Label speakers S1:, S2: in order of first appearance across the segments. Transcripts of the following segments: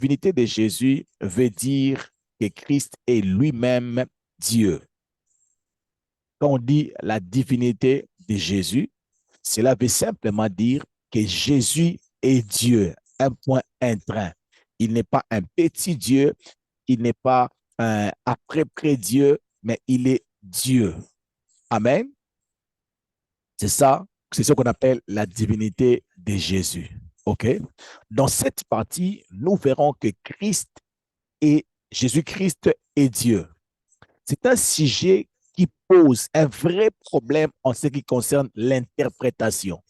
S1: divinité de Jésus veut dire que Christ est lui-même Dieu. Quand on dit la divinité de Jésus, cela veut simplement dire que Jésus est Dieu, un point, un train. Il n'est pas un petit Dieu, il n'est pas un après-près Dieu, mais il est Dieu. Amen. C'est ça, c'est ce qu'on appelle la divinité de Jésus. OK? Dans cette partie, nous verrons que Christ et Jésus-Christ est Dieu. C'est un sujet qui pose un vrai problème en ce qui concerne l'interprétation.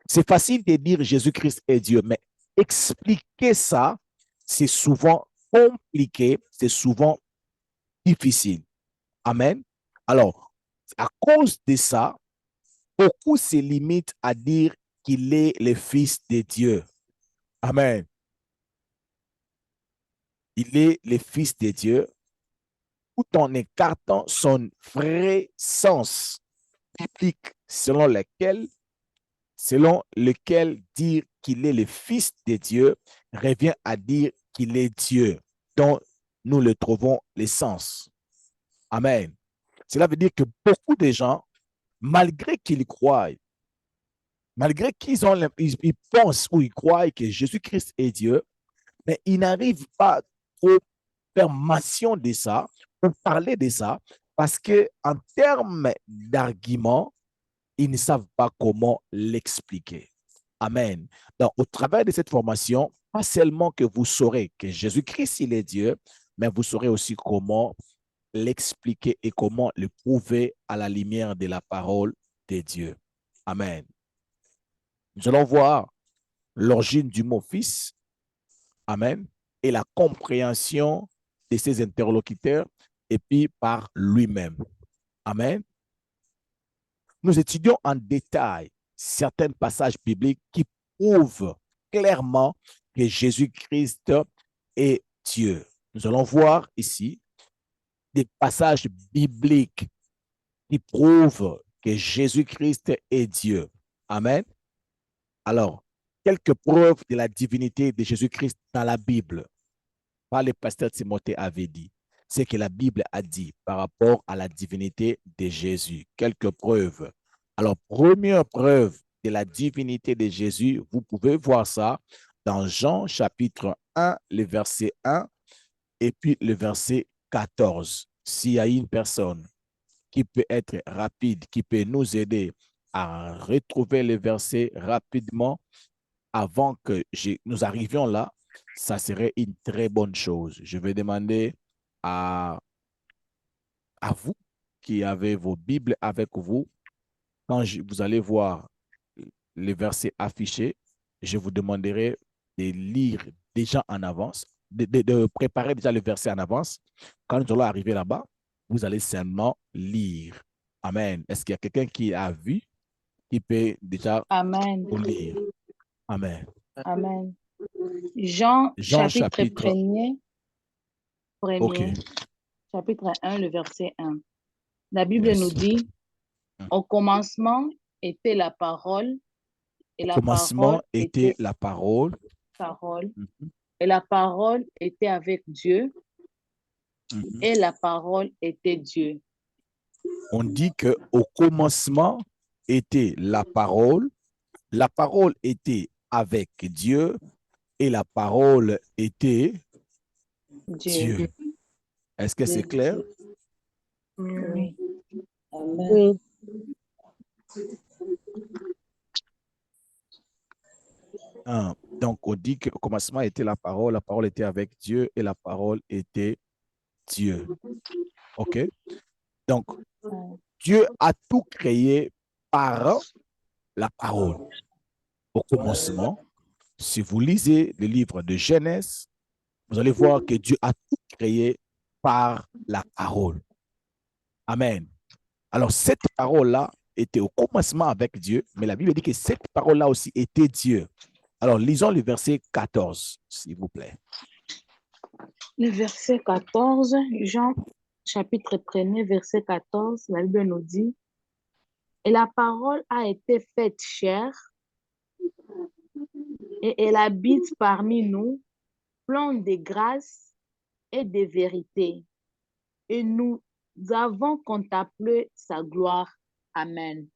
S1: C'est facile de dire Jésus-Christ est Dieu, mais expliquer ça, c'est souvent compliqué, c'est souvent difficile. Amen. Alors, à cause de ça, beaucoup se limitent à dire qu'il est le Fils de Dieu. Amen. Il est le Fils de Dieu, tout en écartant son vrai sens biblique selon lequel dire qu'il est le Fils de Dieu revient à dire qu'il est Dieu, dont nous le trouvons l'essence. Amen. Cela veut dire que beaucoup de gens, malgré qu'ils croient, malgré ils pensent ou ils croient que Jésus-Christ est Dieu, mais ils n'arrivent pas trop faire mention de ça, ou parler de ça, parce qu'en termes d'argument, ils ne savent pas comment l'expliquer. Amen. Donc, au travers de cette formation, pas seulement que vous saurez que Jésus-Christ, il est Dieu, mais vous saurez aussi comment l'expliquer et comment le prouver à la lumière de la parole de Dieu. Amen. Nous allons voir l'origine du mot fils. Amen. Et la compréhension de ses interlocuteurs et puis par lui-même. Amen. Nous étudions en détail certains passages bibliques qui prouvent clairement que Jésus-Christ est Dieu. Nous allons voir ici des passages bibliques qui prouvent que Jésus-Christ est Dieu. Amen. Alors, quelques preuves de la divinité de Jésus-Christ dans la Bible. Par le pasteur Timothée avait dit, c'est que la Bible a dit par rapport à la divinité de Jésus. Quelques preuves. Alors, première preuve de la divinité de Jésus, vous pouvez voir ça dans Jean chapitre 1, le verset 1 et puis le verset 14. S'il y a une personne qui peut être rapide, qui peut nous aider à retrouver le verset rapidement avant que nous arrivions là, ça serait une très bonne chose. Je vais demander à, à vous qui avez vos Bibles avec vous, quand vous allez voir les versets affichés, je vous demanderai de lire déjà en avance, de préparer déjà le verset en avance. Quand nous allons arriver là-bas, vous allez seulement lire. Amen. Est-ce qu'il y a quelqu'un qui a vu, qui peut déjà
S2: Amen.
S1: lire? Amen.
S2: Amen. Jean
S1: Jean
S2: chapitre
S1: chapitre,
S2: 1er,
S1: OK,
S2: chapitre 1, le verset 1. La Bible nous
S1: merci.
S2: dit, au commencement était la parole, et
S1: Au
S2: la
S1: commencement
S2: parole
S1: était
S2: était
S1: la parole.
S2: parole,
S1: Mhm,
S2: et la parole était avec Dieu,
S1: mhm.
S2: et la parole était Dieu.
S1: On dit que au commencement était la parole était avec Dieu et la parole était
S2: Dieu.
S1: Dieu. Est-ce que c'est clair?
S2: Oui.
S3: Oui.
S1: Donc, on dit qu'au commencement était la parole était avec Dieu et la parole était Dieu. OK? Donc, Dieu a tout créé par la parole. Au commencement, si vous lisez le livre de Genèse, vous allez voir que Dieu a tout créé par la parole. Amen. Alors, cette parole-là était au commencement avec Dieu, mais la Bible dit que cette parole-là aussi était Dieu. Alors, lisons le verset 14, s'il vous plaît.
S2: Le verset 14, Jean chapitre 1er, verset 14, la Bible nous dit, et la parole a été faite chair, et elle habite parmi nous, plein de grâce et de vérité. Et nous avons contemplé sa gloire. Amen.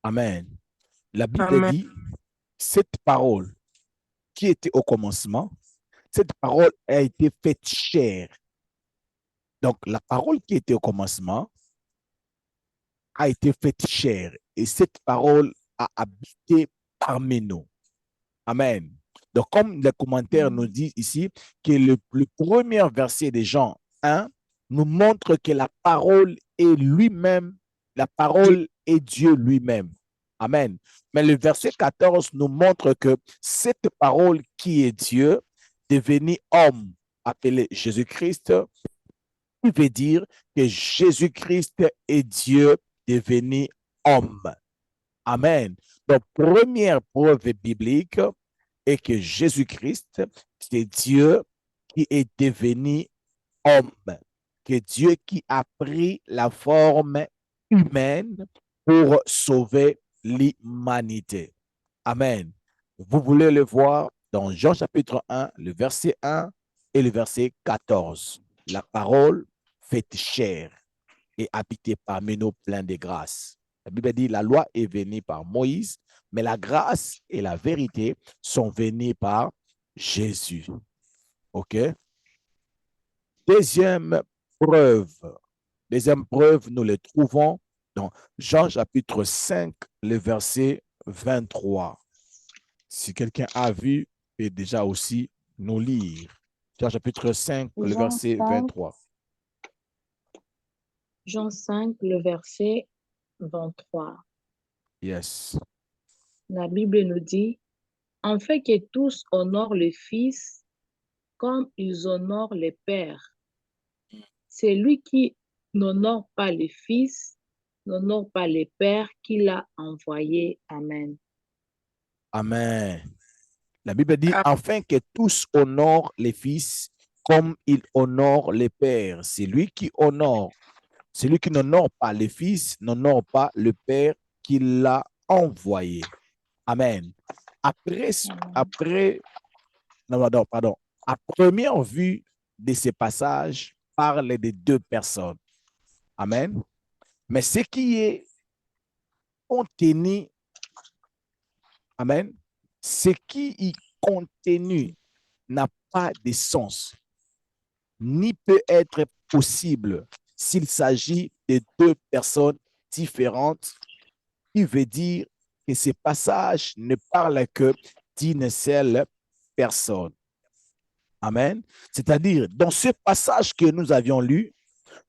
S1: Amen. La Bible
S3: Amen.
S1: dit, cette parole qui était au commencement, cette parole a été faite chair. Donc, la parole qui était au commencement a été faite chair et cette parole a habité parmi nous. Amen. Donc, comme les commentaires nous disent ici, que le premier verset de Jean 1 nous montre que la parole est lui-même, la parole est Dieu lui-même. Amen. Mais le verset 14 nous montre que cette parole qui est Dieu, devenu homme, appelé Jésus-Christ, qui veut dire que Jésus-Christ est Dieu devenu homme. Amen. Donc, première preuve biblique est que Jésus-Christ, c'est Dieu qui est devenu homme, que Dieu qui a pris la forme humaine pour sauver l'humanité. Amen. Vous voulez le voir dans Jean chapitre 1, le verset 1 et le verset 14. La parole faite chair et habité parmi nous plein de grâce. La Bible dit la loi est venue par Moïse, mais la grâce et la vérité sont venues par Jésus. OK? Deuxième preuve, nous le trouvons dans Jean chapitre 5, le verset 23. Si quelqu'un a vu, peut déjà aussi nous lire. Jean chapitre 5, le verset 23.
S2: Jean 5, le verset 23.
S1: Yes.
S2: La Bible nous dit, afin que tous honorent le Fils comme ils honorent le Père. Celui qui n'honore pas le Fils n'honore pas le Père qui l'a envoyé. Amen.
S1: Amen. La Bible dit, afin que tous honorent les fils comme ils honorent les pères. Celui qui n'honore pas le fils, n'honore pas le Père qui l'a envoyé. Amen. À première vue de ces passages, parle de deux personnes. Amen. Mais ce qui est contenu, amen, ce qui est contenu n'a pas de sens, ni peut être possible s'il s'agit de deux personnes différentes, qui veut dire que ces passages ne parlent que d'une seule personne. Amen. C'est-à-dire, dans ce passage que nous avions lu,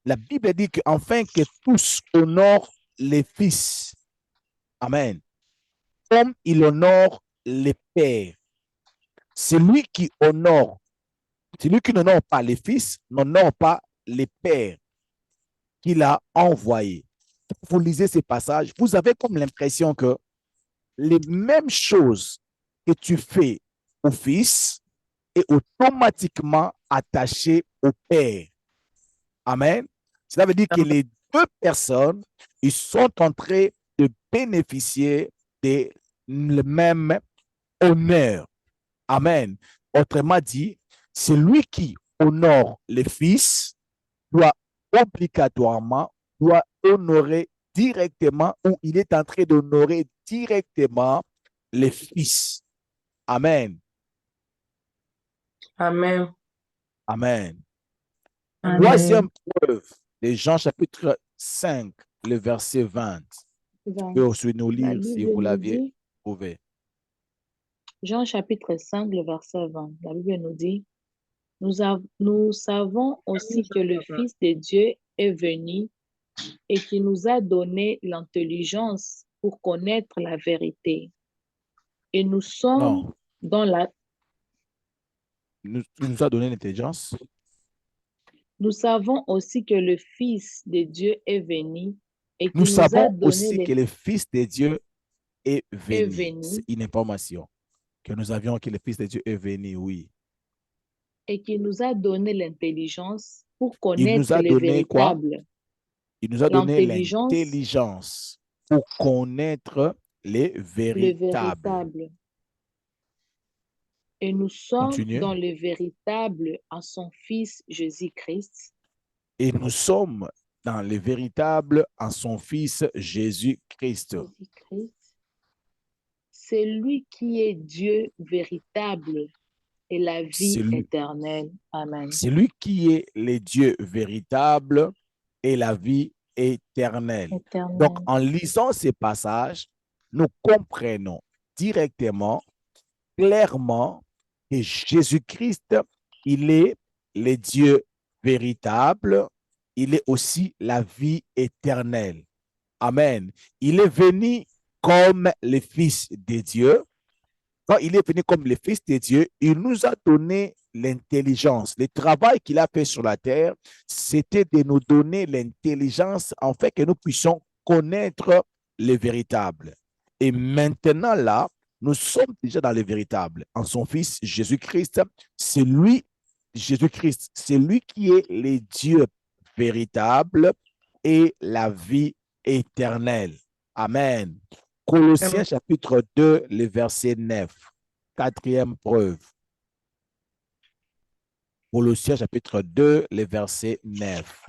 S1: la Bible dit qu'enfin que tous honorent les fils. Amen. Comme il honore les pères. Celui qui n'honore pas les fils, n'honore pas les pères qu'il a envoyés. Vous lisez ces passages, vous avez comme l'impression que les mêmes choses que tu fais au fils est automatiquement attaché au père. Amen. Cela veut dire que les deux personnes, ils sont en train de bénéficier de le même honneur. Amen. Autrement dit, celui qui honore le Fils doit obligatoirement, doit honorer directement ou il est en train d'honorer directement le Fils. Amen.
S3: Amen.
S1: Amen.
S3: Amen.
S1: Troisième preuve de Jean chapitre 5, le verset 20. Vous pouvez aussi nous lire si vous l'aviez trouvé.
S2: Jean chapitre 5, le verset 20. La Bible nous dit, nous savons aussi que le Fils de Dieu est venu et qui nous a donné l'intelligence pour connaître la vérité. Et nous sommes dans la...
S1: Il nous a donné l'intelligence.
S2: Nous savons aussi que le Fils de Dieu est venu et qui
S1: Nous
S2: nous a
S1: savons
S2: donné
S1: aussi que le Fils de Dieu est venu. C'est une information que nous avions que le Fils de Dieu est venu, oui.
S2: Et qui nous a donné l'intelligence pour
S1: Il nous
S2: connaître
S1: a
S2: les
S1: donné quoi?
S2: véritables.
S1: Il nous a donné l'intelligence pour connaître les véritables.
S2: Et nous sommes
S1: Continuez.
S2: dans le véritable en son Fils Jésus-Christ.
S1: Et nous sommes dans le véritable en son Fils Jésus-Christ.
S2: Jésus-Christ. C'est lui qui est Dieu véritable et la vie éternelle. Amen.
S1: C'est lui qui est le Dieu véritable et la vie éternelle. Donc, en lisant ces passages, nous comprenons directement, clairement, que Jésus-Christ, il est le Dieu véritable, il est aussi la vie éternelle. Amen. Il est venu comme le Fils de Dieu. Quand il est venu comme le Fils de Dieu, il nous a donné l'intelligence. Le travail qu'il a fait sur la terre, c'était de nous donner l'intelligence en fait que nous puissions connaître le véritable. Et maintenant là, nous sommes déjà dans le véritable. En son Fils Jésus-Christ, c'est lui, Jésus-Christ, c'est lui qui est le Dieu véritable et la vie éternelle. Amen. Colossiens chapitre 2, le verset 9. Quatrième preuve. Colossiens chapitre 2, le verset 9.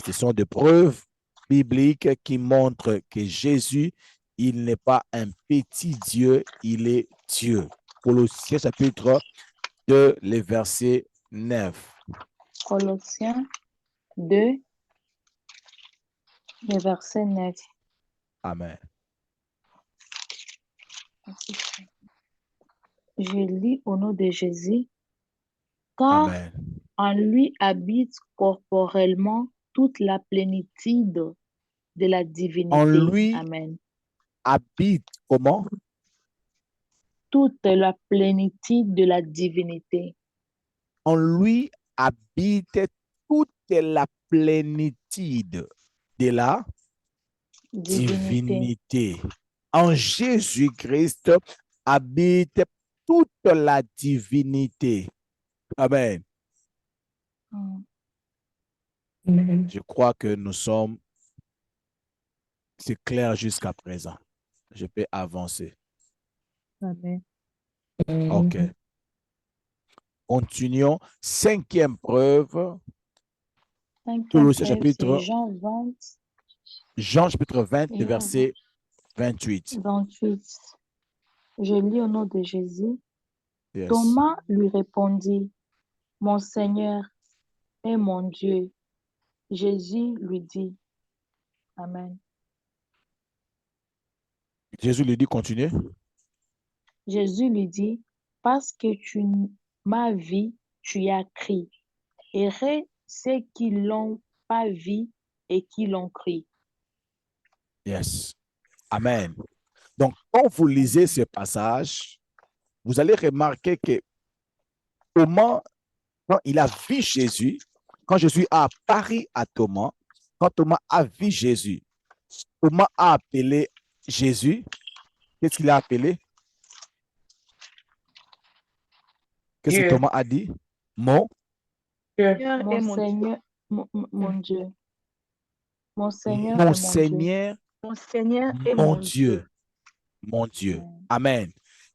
S1: Ce sont des preuves bibliques qui montrent que Jésus, il n'est pas un petit Dieu, il est Dieu. Colossiens chapitre 2, le verset 9.
S2: Colossiens 2, le verset 9.
S1: Amen.
S2: Je lis au nom de Jésus, car
S1: Amen.
S2: en lui habite corporellement toute la plénitude de la divinité.
S1: En lui
S2: Amen.
S1: habite comment?
S2: Toute la plénitude de la divinité.
S1: En lui habite toute la plénitude de la divinité. En Jésus-Christ habite toute la divinité. Amen.
S2: Amen.
S1: Je crois que nous sommes, c'est clair jusqu'à présent. Je peux avancer.
S2: Amen.
S1: OK. Continuons. Cinquième preuve. Colossiens chapitre
S2: Jean 20.
S1: Jean chapitre 20, le verset 28.
S2: 28. Je lis au nom de Jésus.
S1: Yes.
S2: Thomas lui répondit, mon Seigneur et mon Dieu. Jésus lui dit, Amen.
S1: Jésus lui dit, continuez.
S2: Jésus lui dit, parce que tu m'as vu, tu as crié. Heureux ceux qui l'ont pas vu et qui l'ont crié.
S1: Yes. Amen. Donc, quand vous lisez ce passage, vous allez remarquer que Thomas, quand il a vu Jésus, quand Jésus a apparu à Thomas, quand Thomas a vu Jésus, Thomas a appelé Jésus. Qu'est-ce qu'il a appelé? Qu'est-ce que Thomas a dit? Mon
S2: Seigneur, mon Dieu. Mon Seigneur
S1: mon
S2: et mon
S1: Seigneur,
S2: Dieu. Mon Seigneur et
S1: mon
S2: mon
S1: Dieu. Mon Dieu.
S2: Amen.
S1: Amen.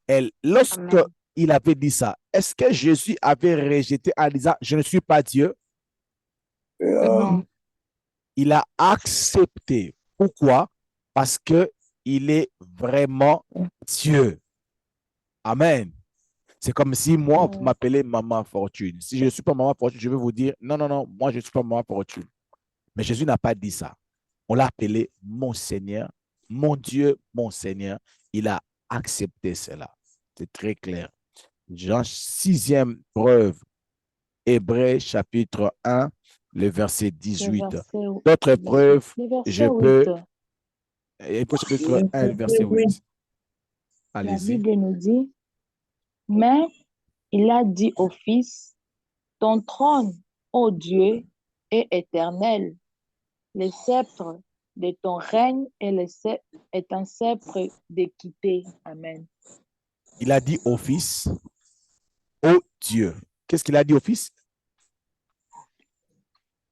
S1: Et lorsqu'il avait dit ça, est-ce que Jésus avait rejeté en disant, je ne suis pas Dieu?
S2: Non.
S1: Il a accepté. Pourquoi? Parce qu'il est vraiment Dieu. Amen. C'est comme si moi, vous m'appelez Maman Fortune. Si je ne suis pas Maman Fortune, je vais vous dire, non, non, non, moi, je ne suis pas Maman Fortune. Mais Jésus n'a pas dit ça. On l'a appelé mon Seigneur, mon Dieu, mon Seigneur. Il a accepté cela. C'est très clair. Jean, sixième preuve, Hébreux chapitre 1, le verset 18. D'autres preuves, je peux. Hébreux chapitre 1, le verset 8.
S2: La
S1: Allez-y.
S2: Bible nous dit, mais il a dit au Fils, ton trône, ô Dieu, est éternel. Le sceptre de ton règne est un sceptre d'équité. Amen.
S1: Il a dit au Fils, ô Dieu. Qu'est-ce qu'il a dit au Fils?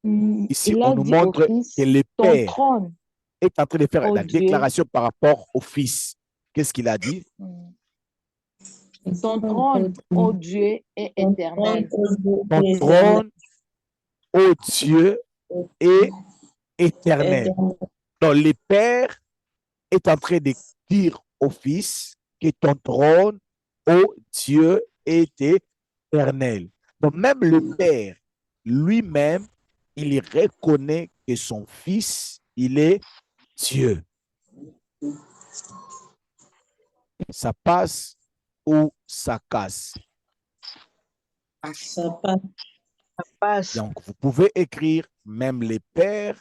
S1: Ici, on nous montre que le Père est en train de faire la déclaration par rapport au Fils. Qu'est-ce qu'il a dit?
S2: Ton trône, ô Dieu, est éternel.
S1: Ton trône, ô Dieu, est éternel. Donc, le Père est en train de dire au Fils que ton trône, ô Dieu, est éternel. Donc, même le Père lui-même, il reconnaît que son Fils, il est Dieu. Ça passe ou ça casse.
S3: Ça passe.
S1: Donc, vous pouvez écrire, même le Père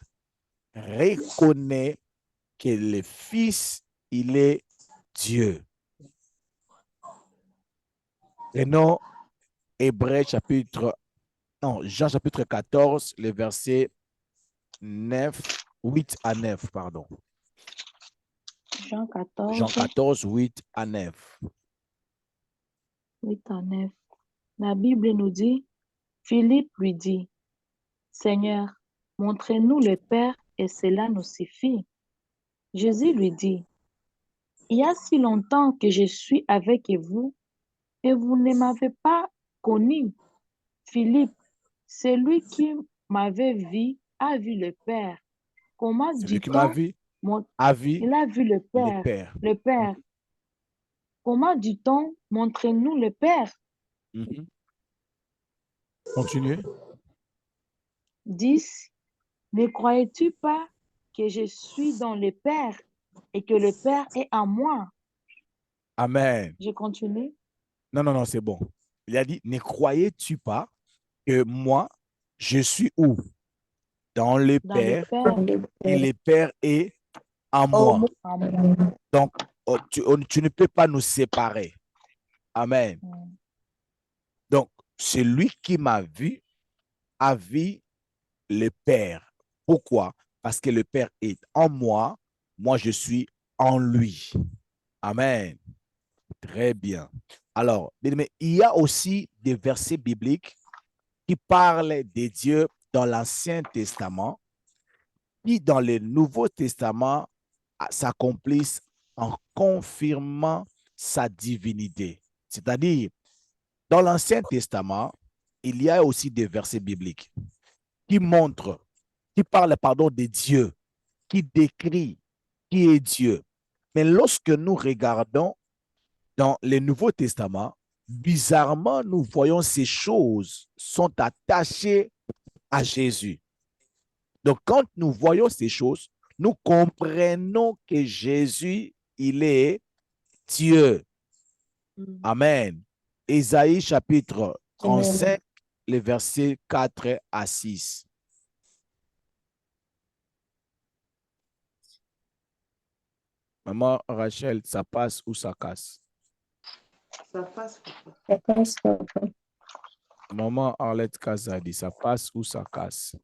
S1: reconnaît que le Fils, il est Dieu. Prenons Hébreux chapitre, non, Jean chapitre 14, le verset 9, 8 à 9, pardon.
S2: Jean 14,
S1: Jean 14, 8 à 9.
S2: 8 à 9. La Bible nous dit, Philippe lui dit, Seigneur, montrez-nous le Père et cela nous suffit. Jésus lui dit, il y a si longtemps que je suis avec vous et vous ne m'avez pas connu. Philippe, celui qui m'avait vu a vu le Père. Comment
S1: Celui qui m'a
S2: dit-on?
S1: vu a vu
S2: Il a vu le
S1: le
S2: Père.
S1: Père.
S2: Le Père. Comment dit-on? Montrez-nous le Père.
S1: Mhm. Continuez.
S2: 10. Ne croyais-tu pas que je suis dans le Père et que le Père est en moi?
S1: Amen.
S2: Je continue.
S1: Non, non, non, c'est bon. Il a dit, ne croyais-tu pas que moi, je suis où? Dans le
S2: Dans le
S1: Père
S2: Père,
S1: et le Père est en
S3: Oh,
S1: moi.
S2: en moi.
S1: Donc, tu ne peux pas nous séparer. Amen.
S2: Mm.
S1: Donc, celui qui m'a vu a vu le Père. Pourquoi? Parce que le Père est en moi, moi je suis en lui. Amen. Très bien. Alors, mais il y a aussi des versets bibliques qui parlent de Dieu dans l'Ancien Testament, qui dans le Nouveau Testament s'accomplissent en confirmant sa divinité. C'est-à-dire, dans l'Ancien Testament, il y a aussi des versets bibliques qui montrent, qui parlent, pardon, de Dieu, qui décrit qui est Dieu. Mais lorsque nous regardons dans le Nouveau Testament, bizarrement, nous voyons ces choses sont attachées à Jésus. Donc, quand nous voyons ces choses, nous comprenons que Jésus, il est Dieu.
S2: Mm.
S1: Amen. Ésaïe chapitre 35, les versets 4 à 6. Maman Rachel, ça passe ou ça casse?
S3: ça passe.
S1: Maman Arlette Kazadi, ça passe ou ça casse?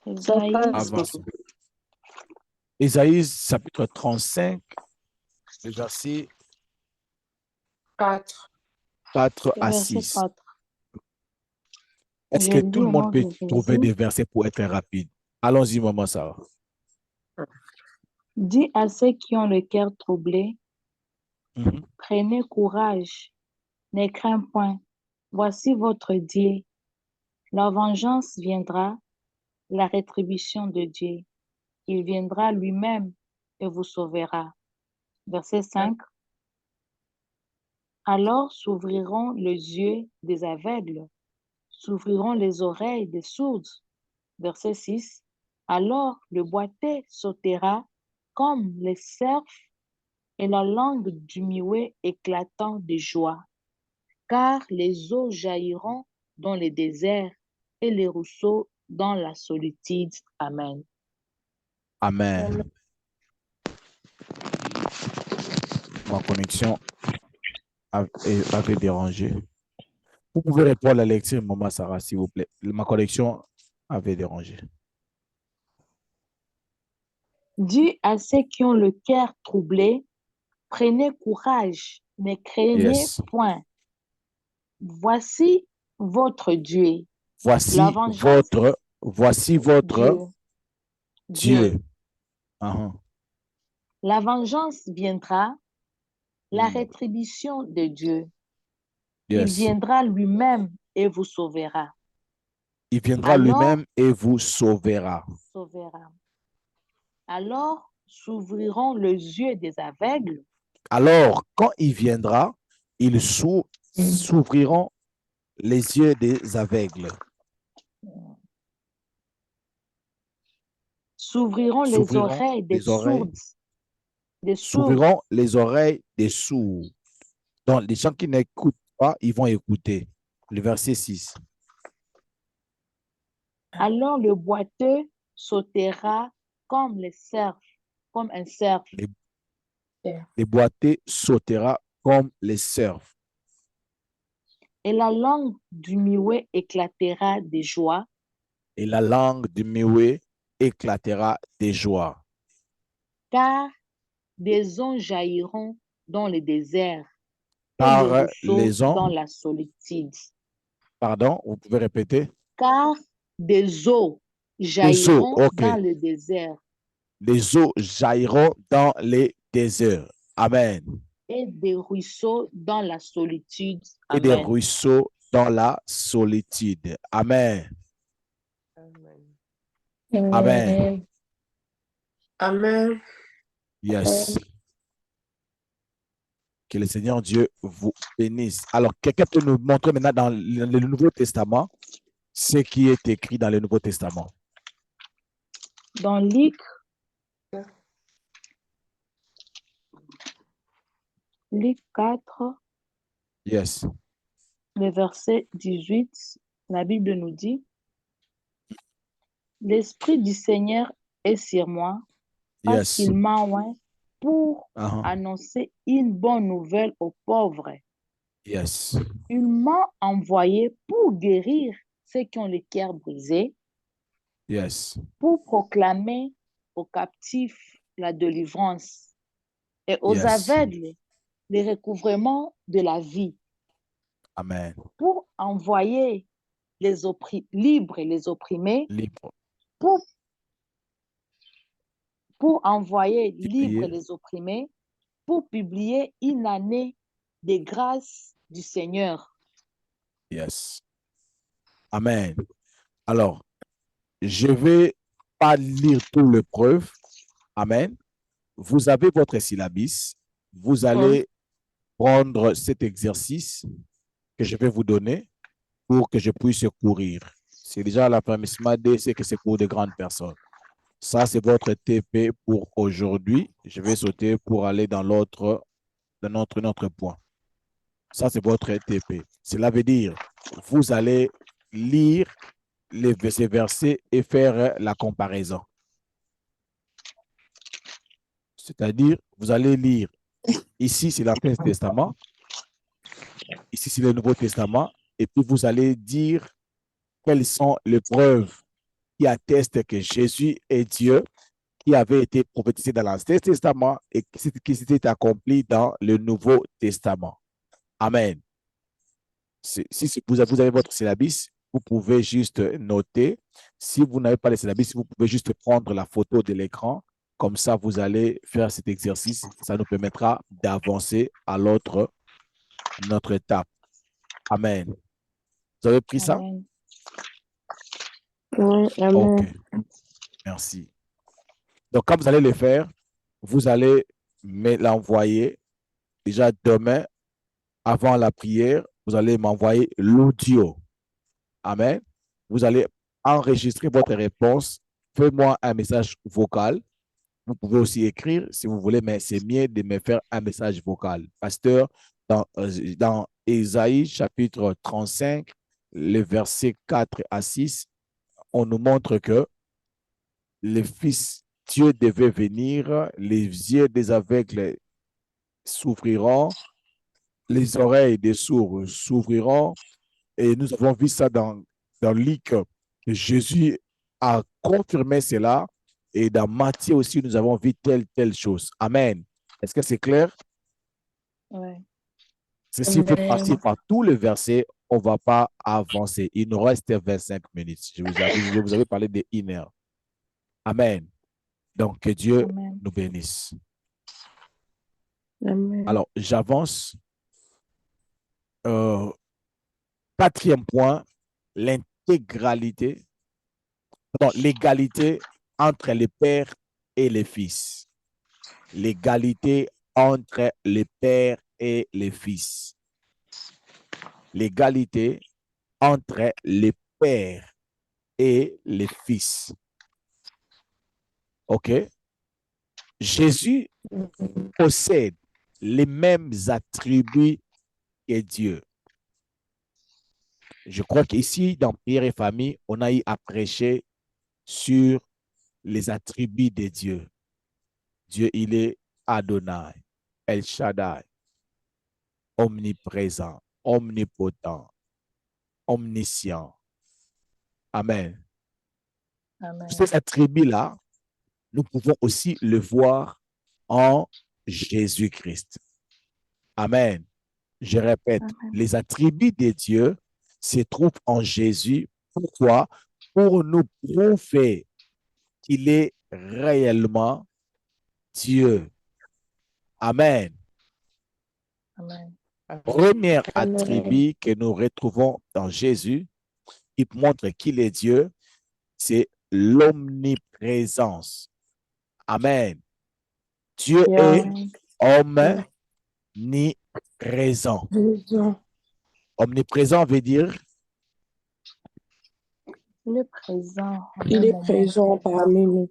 S2: Ésaïe,
S1: Avance. Ésaïe chapitre 35, le verset
S3: 4.
S1: 4 à
S2: verset
S1: 6.
S2: 4.
S1: Est-ce
S2: Je
S1: que
S2: lis
S1: tout le
S2: au
S1: monde
S2: nom
S1: peut
S2: de
S1: trouver
S2: Jésus.
S1: des versets pour être rapide? Allons-y, maman Sarah.
S2: Dis à ceux qui ont le cœur troublé,
S1: Mhm.
S2: prenez courage, ne crains point. Voici votre Dieu. La vengeance viendra, la rétribution de Dieu. Il viendra lui-même et vous sauvera. Verset 5. Alors s'ouvriront les yeux des aveugles, s'ouvriront les oreilles des sourds. Verset 6. Alors le boiteux sautera comme les cerfs et la langue du muet éclatant de joie. Car les eaux jailliront dans les déserts et les ruisseaux dans la solitude. Amen.
S1: Amen. Ma connexion avait dérangé. Vous pouvez répondre à la lecture, maman Sarah, s'il vous plaît. Ma connexion avait dérangé.
S2: Dis à ceux qui ont le cœur troublé, prenez courage, ne craignez
S1: Yes.
S2: point. Voici votre Dieu.
S1: Voici
S2: La vengeance,
S1: votre
S2: Dieu.
S1: Dieu.
S2: Dieu.
S1: Uh-huh.
S2: La vengeance viendra, la
S1: Mm.
S2: rétribution de Dieu. Il
S1: Yes.
S2: viendra lui-même et vous sauvera.
S1: Il viendra
S2: Alors,
S1: lui-même et vous sauvera.
S2: sauvera. Alors s'ouvriront les yeux des aveugles
S1: Alors, quand il viendra, ils s'ouvriront les yeux des aveugles.
S2: s'ouvriront les
S1: S'ouvriront
S2: oreilles des
S1: les oreilles.
S2: sourds,
S1: S'ouvriront les oreilles des sourds. Donc, les gens qui n'écoutent pas, ils vont écouter. Le verset 6.
S2: alors le boiteux sautera comme les cerfs, comme un cerf,
S1: Les boiteux sautera comme les cerfs.
S2: et la langue du muet éclatera de joie,
S1: Et la langue du muet éclatera de joie.
S2: car des eaux jailliront dans le désert et des
S1: Par
S2: ruisseaux
S1: les
S2: dans
S1: eaux,
S2: la solitude.
S1: pardon, vous pouvez répéter?
S2: Car des eaux
S1: Les eaux,
S2: jailliront
S1: ok.
S2: dans le désert
S1: Les eaux jailliront dans les déserts. Amen.
S2: et des ruisseaux dans la solitude.
S1: Et des
S2: Amen.
S1: ruisseaux dans la solitude. Amen. Amen.
S3: Amen.
S1: Yes. Que le Seigneur Dieu vous bénisse. Alors, quelqu'un peut nous montrer maintenant dans le Nouveau Testament ce qui est écrit dans le Nouveau Testament.
S2: Dans Luc, Luc 4,
S1: Yes.
S2: le verset 18, la Bible nous dit, l'Esprit du Seigneur est sur moi parce
S1: Yes.
S2: qu'il m'a oint pour
S1: Uh-huh.
S2: annoncer une bonne nouvelle aux pauvres.
S1: Yes.
S2: Il m'a envoyé pour guérir ceux qui ont le cœur brisé,
S1: Yes.
S2: pour proclamer aux captifs la délivrance et aux
S1: Yes.
S2: aveugles le recouvrement de la vie,
S1: Amen.
S2: pour envoyer les libres et les opprimés,
S1: Libre.
S2: pour envoyer libres
S1: Priez.
S2: les opprimés, pour publier une année de grâce du Seigneur.
S1: Yes. Amen. Alors, je vais pas lire tout le preuve. Amen. Vous avez votre syllabus. Vous allez prendre cet exercice que je vais vous donner pour que je puisse courir. C'est déjà l'affirmation D, c'est que c'est pour de grandes personnes. Ça, c'est votre TP pour aujourd'hui. Je vais sauter pour aller dans notre point. Ça, c'est votre TP. Cela veut dire, vous allez lire ces versets et faire la comparaison. C'est-à-dire, vous allez lire, ici, c'est l'Ancien Testament, ici, c'est le Nouveau Testament, et puis vous allez dire quelles sont les preuves qui attestent que Jésus est Dieu, qui avait été prophétisé dans l'Ancien Testament et qui s'était accompli dans le Nouveau Testament. Amen. Si vous avez votre syllabus, vous pouvez juste noter. Si vous n'avez pas le syllabus, vous pouvez juste prendre la photo de l'écran. Comme ça, vous allez faire cet exercice. Ça nous permettra d'avancer à notre étape. Amen. Vous avez pris ça?
S2: Amen.
S3: Oui, amen.
S1: OK. Merci. Donc, quand vous allez le faire, vous allez me l'envoyer déjà demain avant la prière. Vous allez m'envoyer l'audio. Amen. Vous allez enregistrer votre réponse. Faites-moi un message vocal. Vous pouvez aussi écrire si vous voulez, mais c'est mieux de me faire un message vocal. Pasteur, dans Ésaïe chapitre 35, les versets 4 à 6, on nous montre que le Fils Dieu devait venir, les yeux des aveugles s'ouvriront, les oreilles des sourds s'ouvriront. Et nous avons vu ça dans Luc, que Jésus a confirmé cela. Et dans Matthieu aussi, nous avons vu telle chose. Amen. Est-ce que c'est clair?
S2: Ouais.
S1: S'il faut passer par tous les versets, on ne va pas avancer. Il nous reste 25 minutes. Je vous avais parlé de 1 heure. Amen. Donc, que Dieu
S2: Amen.
S1: nous bénisse.
S3: Amen.
S1: Alors, j'avance. Quatrième point, l'égalité entre les pères et les fils. L'égalité entre les pères et les fils. L'égalité entre les pères et les fils. OK? Jésus possède les mêmes attributs que Dieu. Je crois qu'ici, dans Prière et Famille, on a eu à prêcher sur les attributs de Dieu. Dieu, il est Adonai, El Shaddai, omniprésent, omnipotent, omniscient. Amen.
S2: Amen.
S1: Ces attributs-là, nous pouvons aussi le voir en Jésus-Christ. Amen. Je répète,
S2: Amen.
S1: les attributs de Dieu se trouvent en Jésus. Pourquoi? Pour nous prouver qu'il est réellement Dieu. Amen.
S2: Amen.
S1: Premier
S3: Amen.
S1: attribut que nous retrouvons dans Jésus, qui montre qu'il est Dieu, c'est l'omniprésence. Amen. Dieu est
S2: Amen.
S1: omniprésent.
S3: Présent.
S1: Omniprésent veut dire
S2: Il est présent en
S3: Il
S2: un
S3: est
S2: moment.
S3: présent parmi nous.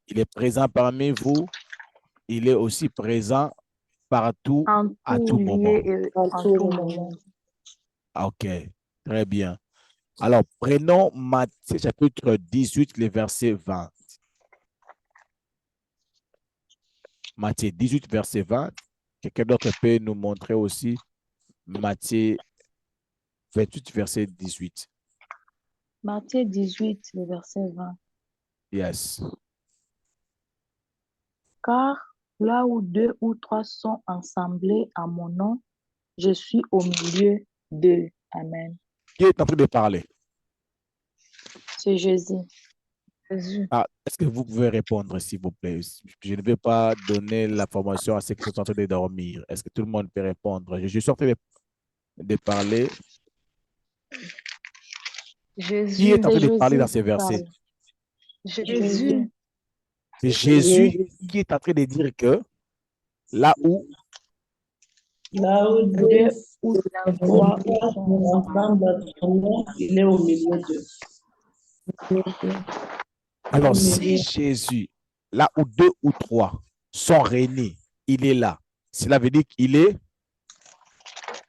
S1: il est présent parmi vous, il est aussi présent partout,
S2: En
S1: à
S2: tout
S1: tout moment.
S2: lieu et
S3: En
S2: en
S3: tout
S2: tout
S3: moment.
S2: moment.
S1: OK, très bien. Alors, prenons Matthieu chapitre 18, le verset 20. Matthieu 18, verset 20. Quelqu'un d'autre peut nous montrer aussi Matthieu 28, verset 18.
S2: Matthieu 18, le verset 20.
S1: Yes.
S2: Car là où 2 ou 3 sont assemblés à mon nom, je suis au milieu d'eux. Amen.
S1: Qui est en train de parler?
S2: C'est Jésus. Jésus.
S1: Ah, est-ce que vous pouvez répondre, s'il vous plaît? Je ne vais pas donner l'information à ceux qui sont en train de dormir. Est-ce que tout le monde peut répondre? Je suis en train de parler. Qui
S2: Jésus.
S1: est en train
S2: C'est
S1: de parler
S2: Jésus
S1: dans ces
S2: qui
S1: versets?
S2: parle. Jésus.
S1: C'est Jésus qui est en train de dire que là où
S3: Là où
S2: 2 ou 3
S3: sont
S2: sont
S3: ensemble à son nom, il est au milieu d'eux.
S1: alors, si Jésus, là où 2 ou 3 sont réunis, il est là. Cela veut dire qu'il est,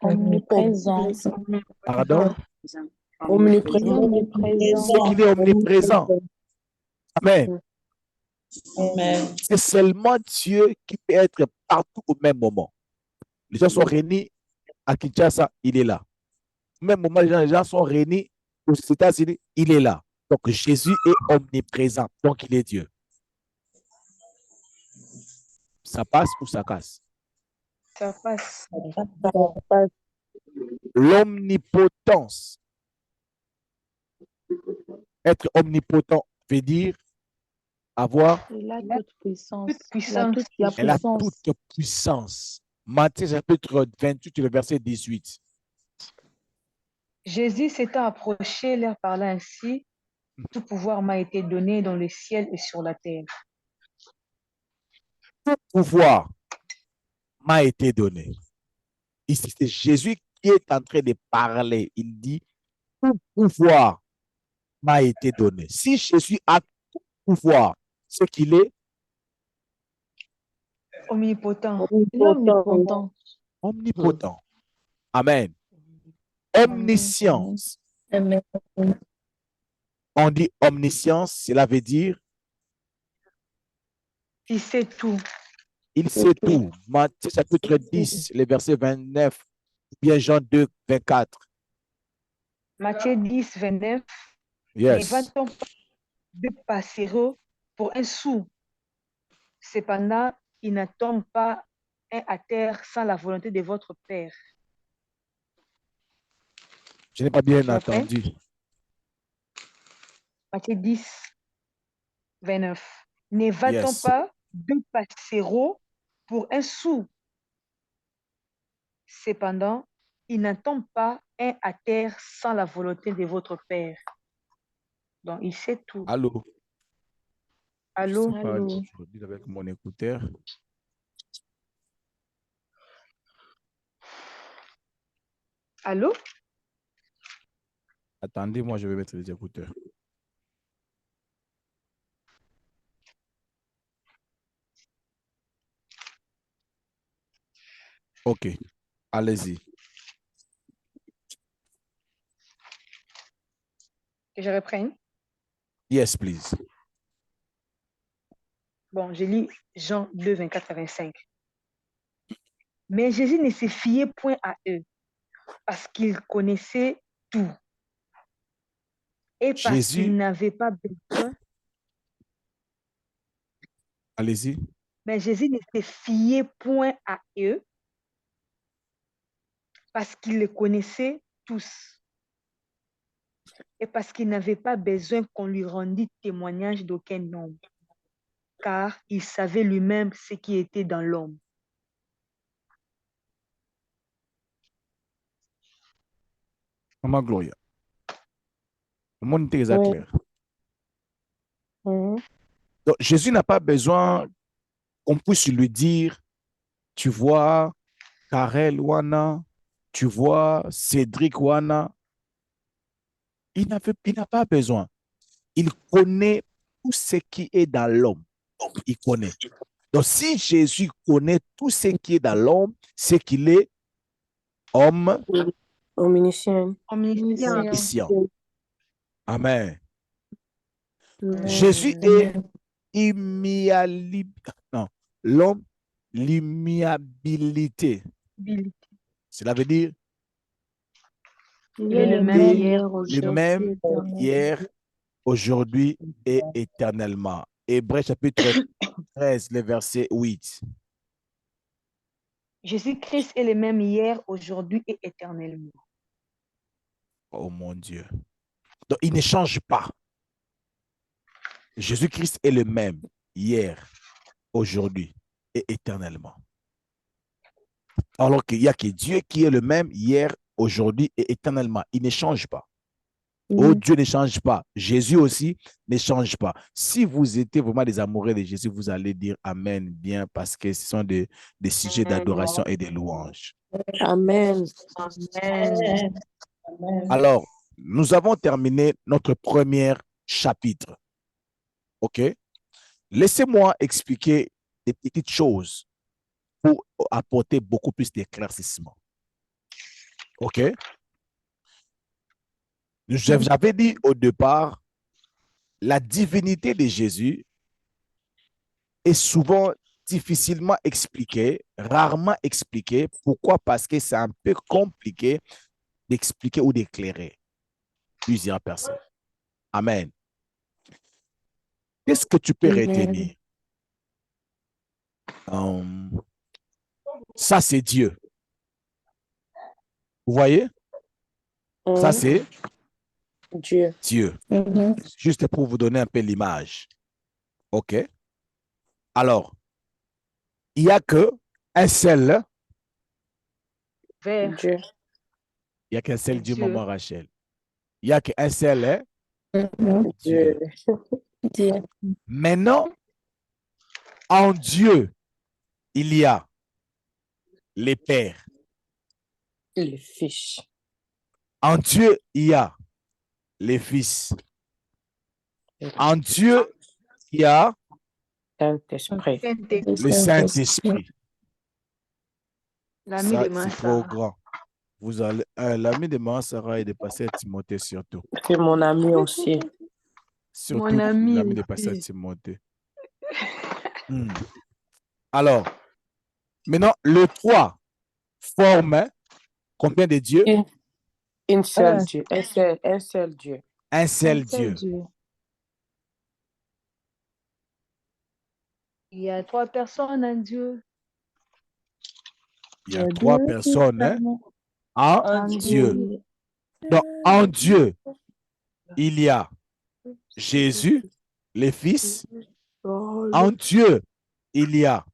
S2: omniprésent.
S1: pardon,
S3: Omniprésent.
S2: Omniprésent.
S1: c'est qu'il est omniprésent. Amen.
S3: Amen.
S1: C'est seulement Dieu qui peut être partout au même moment. Les gens sont réunis à Kinshasa, il est là. Au même moment, les gens sont réunis aux États-Unis, il est là. Donc, Jésus est omniprésent, donc il est Dieu. Ça passe ou ça casse?
S2: Ça passe.
S1: L'omnipotence. Être omnipotent veut dire avoir,
S2: Il a toute puissance.
S1: elle a toute puissance. Matthieu chapitre 28, le verset 18.
S4: Jésus s'étant approché, leur parla ainsi: tout pouvoir m'a été donné dans le ciel et sur la terre.
S1: Tout pouvoir m'a été donné. Ici, c'est Jésus qui est en train de parler. Il dit, tout pouvoir m'a été donné. Si Jésus a tout pouvoir, ce qu'il est
S4: Omnipotent.
S2: Il est omnipotent.
S1: omnipotent. Amen. Omniscience.
S3: Amen.
S1: On dit omniscience, cela veut dire
S4: Il sait tout.
S1: il sait tout. Matthieu chapitre 10, le verset 29, bien Jean 2, 24.
S4: Matthieu 10, 29. Ne
S1: Yes.
S4: va-t-on pas de passereau pour un sou? Cependant, il ne tombe pas un à terre sans la volonté de votre Père.
S1: Je n'ai pas bien
S4: Tu as fait?
S1: entendu.
S4: Matthieu 10, 29. Ne va-t-on
S1: Yes.
S4: pas de passereau pour un sou. Cependant, il n'attend pas un à terre sans la volonté de votre Père. Donc, il sait tout.
S1: Allô? Je
S4: Allô?
S1: sais pas,
S2: Allô?
S1: je dis avec mon écouteur.
S4: Allô?
S1: Attendez, moi, je vais mettre les écouteurs. OK, allez-y.
S4: Que je reprenne.
S1: Yes, please.
S4: Bon, je lis Jean 2, 24 à 25. Mais Jésus ne se fiait point à eux, parce qu'il connaissait tout. Et parce qu'il
S1: Jésus,
S4: n'avait pas besoin.
S1: allez-y.
S4: Mais Jésus ne se fiait point à eux, parce qu'il les connaissait tous. Et parce qu'il n'avait pas besoin qu'on lui rendît témoignage d'aucun homme, car il savait lui-même ce qui était dans l'homme.
S1: Maman Gloria. Mon était
S3: Oui.
S1: clair.
S3: Mhm.
S1: Donc, Jésus n'a pas besoin qu'on puisse lui dire, tu vois, Karel Wana, tu vois, Cédric Wana. Il n'a pas besoin. Il connaît tout ce qui est dans l'homme. Il connaît. Donc, si Jésus connaît tout ce qui est dans l'homme, c'est qu'il est homme
S3: Omniscient.
S4: Omniscient.
S1: omniscient. Amen.
S3: Amen.
S1: Jésus est non, l'homme, l'immuabilité. Cela veut dire
S2: Il
S4: Il est
S2: est
S4: le
S2: le
S4: même
S2: même
S4: hier,
S2: hier,
S1: le
S2: aujourd'hui,
S1: même
S2: éternel.
S1: hier, aujourd'hui et éternellement. Hébreux chapitre 13, le verset 8.
S4: Jésus-Christ est le même hier, aujourd'hui et éternellement.
S1: Oh mon Dieu. Donc, il ne change pas. Jésus-Christ est le même hier, aujourd'hui et éternellement. Alors qu'il n'y a que Dieu qui est le même hier, aujourd'hui et éternellement. Il ne change pas. Oh, Dieu ne change pas. Jésus aussi ne change pas. Si vous étiez vraiment des amoureux de Jésus, vous allez dire Amen bien parce que ce sont des sujets d'adoration et de louange.
S3: Amen.
S4: Amen.
S1: Alors, nous avons terminé notre premier chapitre. OK? Laissez-moi expliquer des petites choses pour apporter beaucoup plus d'éclaircissement. OK? J'avais dit au départ, la divinité de Jésus est souvent difficilement expliquée, rarement expliquée. Pourquoi? Parce que c'est un peu compliqué d'expliquer ou d'éclairer plusieurs personnes. Amen. Qu'est-ce que tu peux retenir? Ça, c'est Dieu. Vous voyez? Ça, c'est
S3: Dieu.
S1: Dieu. Juste pour vous donner un peu l'image. OK? Alors, il n'y a qu'un seul.
S4: Vers
S3: Dieu.
S1: Il n'y a qu'un seul Dieu,
S4: Dieu.
S1: maman Rachel. Il n'y a qu'un seul
S3: Dieu.
S1: Dieu. Maintenant, en Dieu, il y a les pères.
S3: Le Fils.
S1: En Dieu, il y a les fils. En Dieu, il y a
S3: Saint-Esprit.
S1: le Saint-Esprit.
S4: L'ami
S1: Ça,
S4: de ma
S1: c'est trop
S4: sœur.
S1: grand. Vous allez, l'ami de ma Sarah et de pasteur Timothée surtout.
S3: C'est mon ami aussi.
S1: Surtout
S4: Mon ami
S1: l'ami de pasteur
S4: aussi.
S1: Timothée. Alors, maintenant, le 3 forme combien de dieux?
S3: Un seul Dieu. Un seul Dieu.
S1: Un seul
S2: Un seul
S1: Dieu.
S2: Dieu.
S4: Il y a 3 personnes en Dieu.
S1: Il y a 3 personnes en
S4: En
S1: Dieu.
S4: Dieu.
S1: Donc, en Dieu, il y a Jésus, le Fils. En Dieu, il y a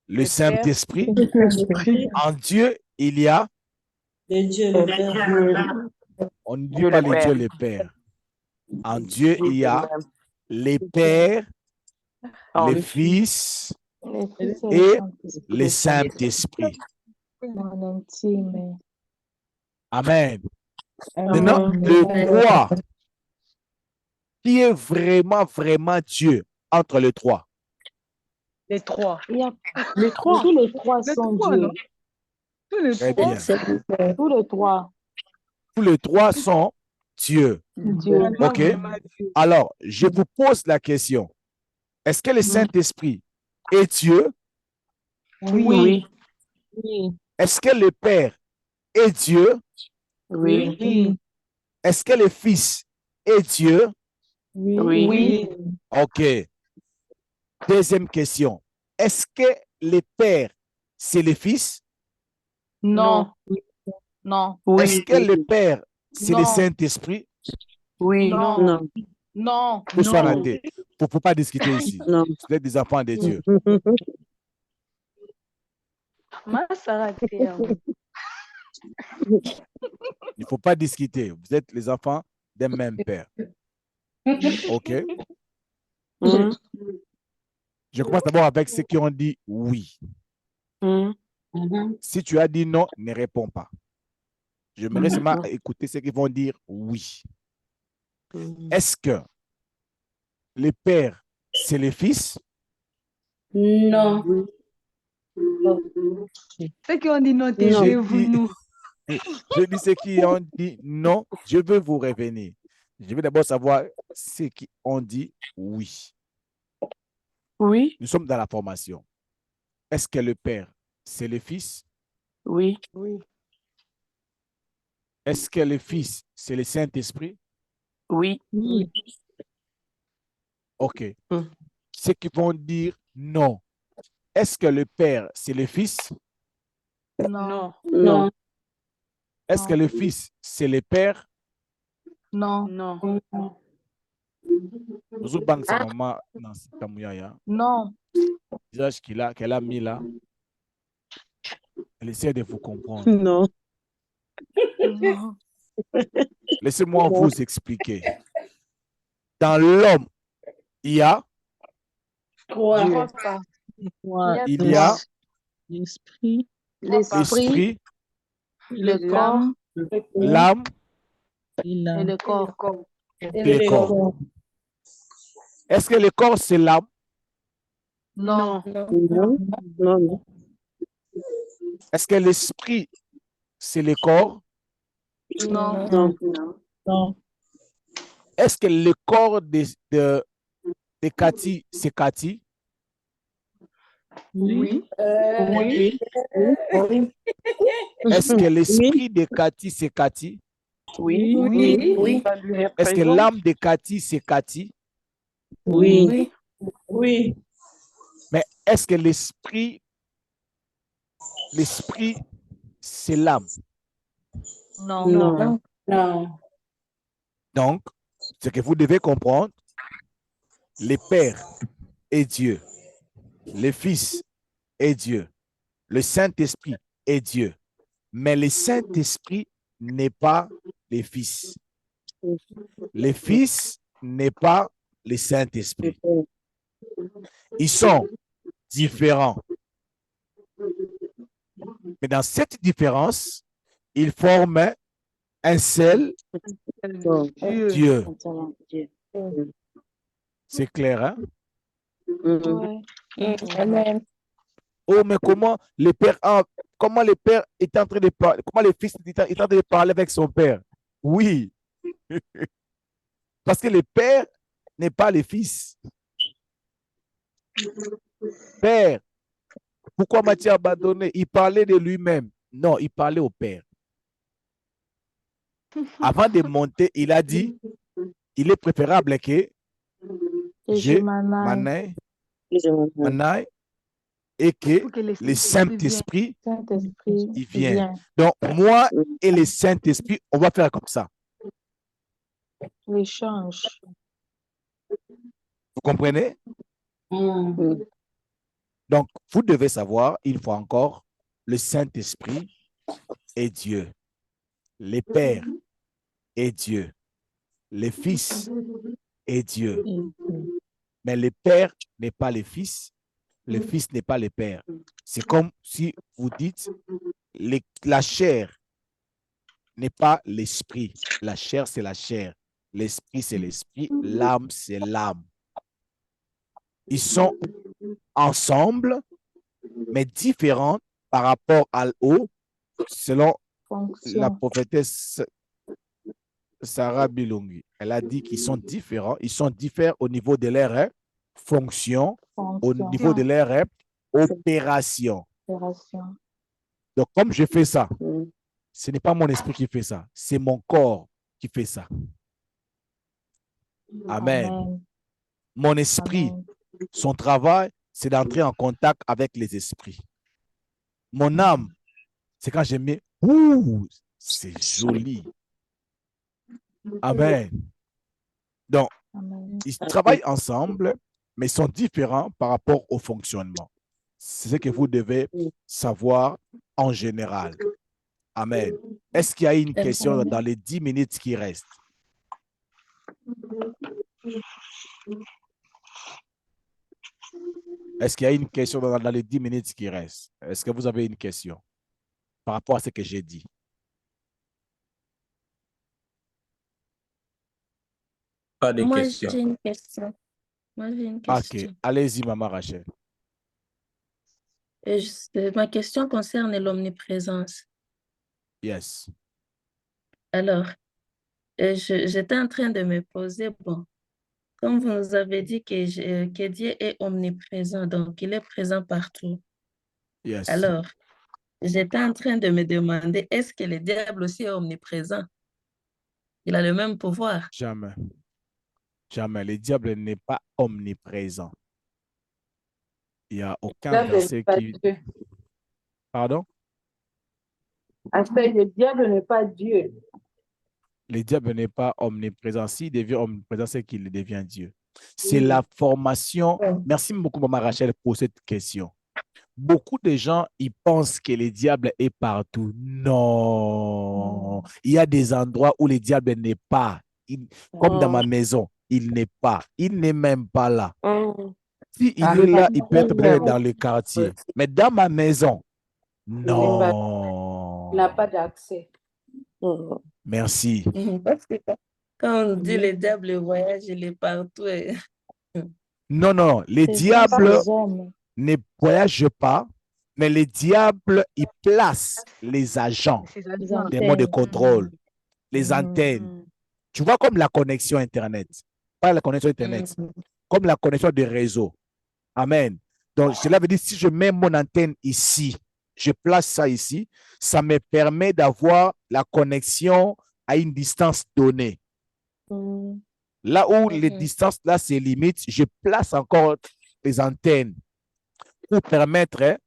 S1: le Saint-Esprit.
S3: Saint-Esprit.
S1: En Dieu, il y a,
S5: De Dieu le Père.
S1: on ne dit
S3: Dieu
S1: pas
S3: le
S1: les
S3: Père.
S1: dieux, les pères. En Dieu, il y a
S3: lui-même.
S1: les pères,
S3: En
S1: les
S3: lui.
S1: fils
S2: Les fils et le
S1: et
S2: Saint-Esprit.
S1: le Saint-Esprit.
S2: Mon intime.
S1: Amen. Maintenant,
S3: Amen.
S1: le 3, qui est vraiment, vraiment Dieu entre les 3?
S4: Les trois.
S2: Il y a
S3: Les trois.
S2: tous les trois
S4: Les
S2: sont
S4: trois,
S2: Dieu.
S4: non? Tous les
S1: Très
S4: trois.
S1: bien.
S2: Tous les trois,
S1: Tous les 3 sont Dieu.
S2: Dieu.
S4: Maintenant,
S1: OK?
S4: vraiment Dieu.
S1: Alors, je vous pose la question. Est-ce que le Saint-Esprit est Dieu?
S3: Oui.
S2: Oui.
S1: Est-ce que le Père est Dieu?
S3: Oui.
S4: Oui.
S1: Est-ce que le Fils est Dieu?
S3: Oui.
S4: Oui.
S1: OK. Deuxième question. Est-ce que le Père, c'est le Fils?
S2: Non. Non.
S1: Est-ce
S3: Oui.
S1: que le Père, c'est le
S2: Non.
S1: Saint-Esprit?
S3: Oui.
S2: Non.
S3: Non.
S2: Non.
S1: Tout soit
S4: Non.
S1: noté. Il ne faut pas discuter ici.
S3: Non.
S1: Vous êtes des enfants de Dieu.
S4: Ma Sarah, t'es,
S1: Il ne faut pas discuter. Vous êtes les enfants d'un même Père. OK?
S3: Mm.
S1: Je commence d'abord avec ceux qui ont dit oui.
S3: Mm.
S1: Si tu as dit non, ne réponds pas. J'aimerais seulement écouter ceux qui vont dire oui.
S3: Mm.
S1: Est-ce que le Père, c'est le Fils?
S5: Non.
S4: ceux qui ont dit non,
S3: Non.
S4: taisez-vous, nous.
S1: Je dis ceux qui ont dit non, je veux vous revenir. Je veux d'abord savoir ceux qui ont dit oui.
S3: Oui.
S1: Nous sommes dans la formation. Est-ce que le Père, c'est le Fils?
S3: Oui. Oui.
S1: Est-ce que le Fils, c'est le Saint-Esprit?
S3: Oui.
S2: Oui.
S1: OK.
S3: Mm.
S1: Ceux qui vont dire non. Est-ce que le Père, c'est le Fils?
S2: Non.
S3: Non.
S1: Est-ce que le Fils, c'est le Père?
S2: Non.
S4: Non.
S1: Nous avons sa maman dans ce Kamuyaya.
S2: Non.
S1: Visage qu'elle a mis là. Elle essaie de vous comprendre.
S3: Non.
S2: Non.
S1: Laissez-moi vous expliquer. Dans l'homme, il y a,
S5: Trois.
S3: Dieu.
S1: il y a
S2: L'esprit,
S1: l'esprit,
S2: le corps
S1: l'âme
S2: et le corps.
S1: et le corps. Est-ce que le corps, c'est l'âme?
S2: Non.
S3: Non. Non.
S1: Est-ce que l'esprit, c'est le corps?
S2: Non.
S3: Non.
S1: Est-ce que le corps de Cathy, c'est Cathy?
S4: Oui.
S3: Oui.
S1: Est-ce que l'esprit de Cathy, c'est Cathy?
S3: Oui.
S5: Oui.
S3: Ça lui
S1: Est-ce que
S3: représente.
S1: l'âme de Cathy, c'est Cathy?
S3: Oui.
S5: Oui.
S1: Mais est-ce que l'esprit, c'est l'âme?
S2: Non.
S3: Non.
S5: Non.
S1: Donc, ce que vous devez comprendre, le Père est Dieu, le Fils est Dieu, le Saint-Esprit est Dieu, mais le Saint-Esprit n'est pas le Fils. Le Fils n'est pas le Saint-Esprit. Ils sont différents. Mais dans cette différence, ils forment un seul
S4: Dieu.
S1: Dieu. C'est clair, hein?
S2: Ouais.
S3: Amen.
S1: Oh, mais comment le Père est en train de parler, comment le Fils est en train de parler avec son Père? Oui, parce que le Père n'est pas le Fils. Père, pourquoi m'as-tu abandonné? Il parlait de lui-même. Non, il parlait au Père. Avant de monter, il a dit, il est préférable que
S2: Et je
S1: je
S2: m'en
S1: m'en et que
S4: Pour que
S1: le
S4: Saint-Esprit
S1: Saint-Esprit,
S2: Saint-Esprit
S1: il vient.
S2: vient.
S1: Donc, moi et le Saint-Esprit, on va faire comme ça.
S2: L'échange.
S1: Vous comprenez?
S5: Mm.
S1: Donc, vous devez savoir, une fois encore, le Saint-Esprit est Dieu. Le Père est Dieu. Le Fils est Dieu. Mais le Père n'est pas le Fils. Le Fils n'est pas le Père. C'est comme si vous dites, la chair n'est pas l'esprit. La chair, c'est la chair. L'esprit, c'est l'esprit. L'âme, c'est l'âme. Ils sont ensemble, mais différents par rapport au, selon la prophétesse Sarah Bilongi. Elle a dit qu'ils sont différents. Ils sont différents au niveau de leur fonction, au niveau de leur opération. Donc, comme je fais ça, ce n'est pas mon esprit qui fait ça, c'est mon corps qui fait ça. Amen. Mon esprit, son travail, c'est d'entrer en contact avec les esprits. Mon âme, c'est quand je mets, ouh, c'est joli. Amen. Donc, ils travaillent ensemble, mais sont différents par rapport au fonctionnement. C'est ce que vous devez savoir en général. Amen. Est-ce qu'il y a une question dans les 10 minutes qui restent? Est-ce qu'il y a une question dans les 10 minutes qui restent? Est-ce que vous avez une question par rapport à ce que j'ai dit?
S6: Pas de
S7: Moi,
S6: questions.
S7: j'ai une question. Moi, j'ai une question.
S1: Ok, allez-y, maman Rachel.
S7: Ma question concerne l'omniprésence.
S1: Yes.
S7: Alors, j'étais en train de me poser, bon, comme vous nous avez dit que Dieu est omniprésent, donc il est présent partout.
S1: Yes.
S7: Alors, j'étais en train de me demander, est-ce que le diable aussi est omniprésent? Il a le même pouvoir?
S1: Jamais. Jamais. Le diable n'est pas omniprésent. Il n'y a aucun verset qui... Pardon?
S5: Le diable n'est pas Dieu.
S1: Le diable n'est pas omniprésent. S'il devient omniprésent, c'est qu'il devient Dieu. C'est la formation. Merci beaucoup, maman Rachel, pour cette question. Beaucoup de gens, ils pensent que le diable est partout. Non. Il y a des endroits où le diable n'est pas. Comme dans ma maison, il n'est pas. Il n'est même pas là. Si il est là, il peut être peut-être dans le quartier. Mais dans ma maison, non.
S5: Il n'a pas d'accès.
S1: Merci.
S7: Parce que quand on dit le diable voyage, il est partout.
S1: Non, non. Le diable ne voyage pas, mais le diable, il place les agents, des mots de contrôle, les antennes. Tu vois, comme la connexion Internet. Pas la connexion Internet, comme la connexion de réseau. Amen. Donc, cela veut dire, si je mets mon antenne ici, je place ça ici, ça me permet d'avoir la connexion à une distance donnée. Là où les distances, là, c'est limite, je place encore les antennes pour permettre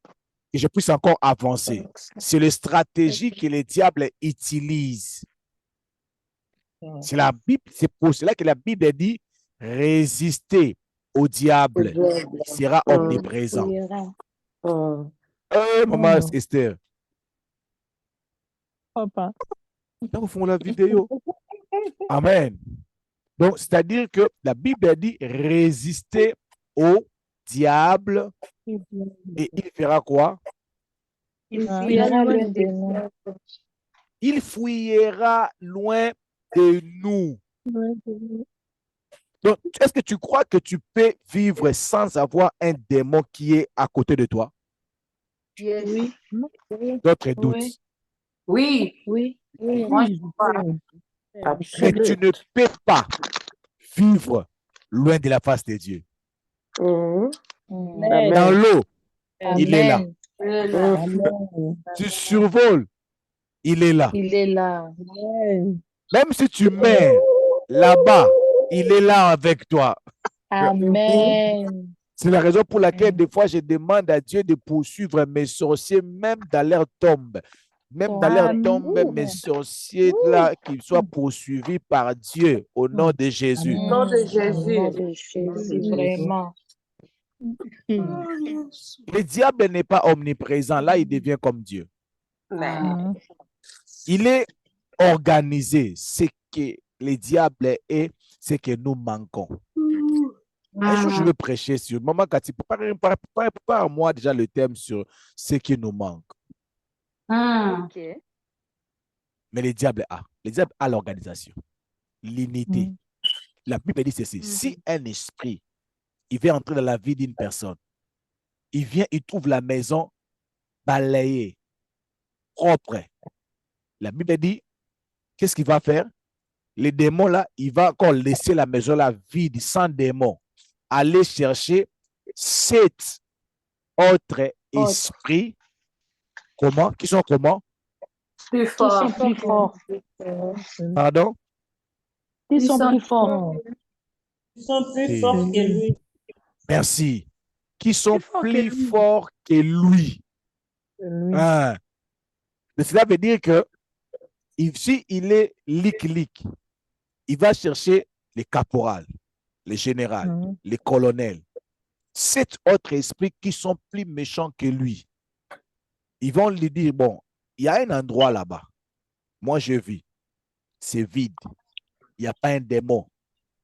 S1: que je puisse encore avancer. C'est la stratégie que le diable utilise. C'est la Bible, c'est pour cela que la Bible dit résister au diable, il sera omniprésent. Maman Esther.
S3: Papa.
S1: Nous faisons la vidéo. Amen. Donc, c'est-à-dire que la Bible dit résister au diable et il fera quoi?
S2: Il fuira loin de nous.
S1: Il fuira loin de nous. Donc, est-ce que tu crois que tu peux vivre sans avoir un démon qui est à côté de toi?
S2: Oui.
S1: D'autres doutes.
S5: Oui.
S2: Oui.
S5: Moi, je crois.
S1: Mais tu ne peux pas vivre loin de la face de Dieu. Dans l'eau, il est là. Tu survoles, il est là.
S2: Il est là.
S1: Même si tu meurs là-bas, il est là avec toi.
S2: Amen.
S1: C'est la raison pour laquelle des fois je demande à Dieu de poursuivre mes sorciers, même dans leur tombe. Même dans leur tombe, mes sorciers là, qu'ils soient poursuivis par Dieu au nom de Jésus.
S5: Au nom de
S2: Au nom
S5: Jésus.
S2: de Jésus, vraiment.
S1: Le diable n'est pas omniprésent. Là, il devient comme Dieu. Il est organisé. Ce que le diable est, c'est que nous manquons. Un jour, je veux prêcher sur Maman Cathy, prépare moi déjà le thème sur ce qui nous manque.
S4: Ok.
S1: Mais le diable a l'organisation, l'unité. La Bible dit ceci. Si un esprit, il vient entrer dans la vie d'une personne, il vient, il trouve la maison balayée, propre. La Bible dit, qu'est-ce qu'il va faire? Les démons là, il va encore laisser la maison là vide, sans démons. Aller chercher 7 autres esprits. Comment? Qui sont comment?
S5: Plus
S2: Qui sont
S5: fort.
S2: plus forts.
S1: Pardon?
S2: Qui sont plus forts.
S6: Ils sont plus forts que lui.
S1: Merci. Qui sont
S4: Plus fort que
S1: plus
S4: lui.
S1: forts que lui. Hein. Mais cela veut dire que si il est lic, il va chercher les caporales, les généraux, les colonels. 7 autres esprits qui sont plus méchants que lui. Ils vont lui dire, bon, il y a un endroit là-bas. Moi, je vis. C'est vide. Il n'y a pas un démon.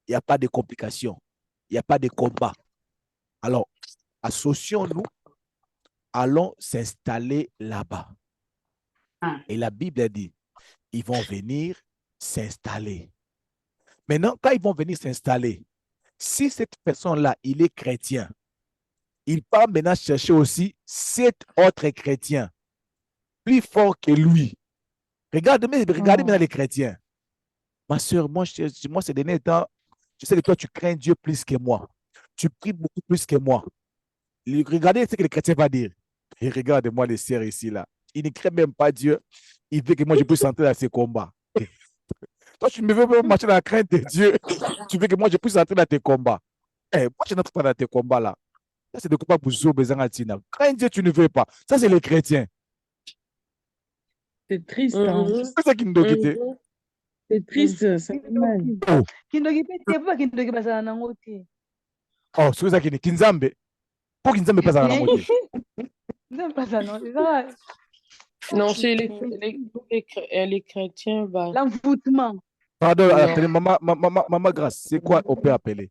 S1: Il n'y a pas de complications. Il n'y a pas de combat. Alors, associons-nous. Allons s'installer là-bas. Et la Bible dit, ils vont venir s'installer. Maintenant, quand ils vont venir s'installer, si cette personne-là, il est chrétien, il part maintenant chercher aussi 7 autres chrétiens plus forts que lui. Regardez maintenant les chrétiens. Ma soeur, moi ces derniers temps, je sais que toi, tu crains Dieu plus que moi. Tu pries beaucoup plus que moi. Regardez ce que les chrétiens vont dire. Et regarde-moi les sœurs ici, là. Ils ne craignent même pas Dieu. Ils veulent que moi, je puisse entrer dans ces combats. Toi, tu ne veux pas marcher dans la crainte de Dieu. Tu veux que moi, je puisse entrer dans tes combats. Moi, je n'entre pas dans tes combats, là. Ça, c'est des combats pour Zo, Bezangatina. Crains Dieu, tu ne veux pas. Ça, c'est les chrétiens.
S3: C'est triste, hein.
S1: C'est ça qui nous doit quitter.
S3: C'est triste, c'est mal.
S4: Kindoki pe te pa kindoki basala nango te.
S1: Oh, c'est ça qui est Kinzambe. Pour Kinzambe, pas ça dans la moitié.
S4: Non, pas ça, non. C'est ça,
S3: Non, c'est les chrétiens, bah.
S4: l'envoûtement.
S1: Pardon,
S3: Non.
S1: attendez, maman Grâce, c'est quoi on peut appeler?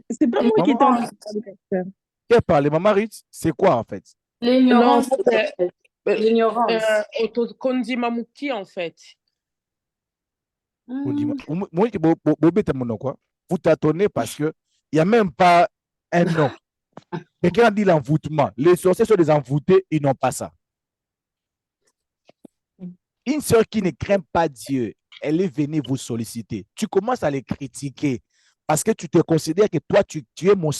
S3: C'est pas moi qui
S1: Maman,
S3: t'en
S1: qui a parlé? Maman Ritz, c'est quoi en fait?
S5: L'ignorance.
S3: Non, c'est
S5: L'ignorance.
S3: Kondimamuki, en fait.
S1: Vous tâtonnez parce qu'il n'y a même pas un nom. Quelqu'un dit l'envoûtement. Les sorciers sont des envoûtés, ils n'ont pas ça. Une sœur qui ne craint pas Dieu, elle est venue vous solliciter. Tu commences à les critiquer parce que tu te considères que toi, tu es mon sang.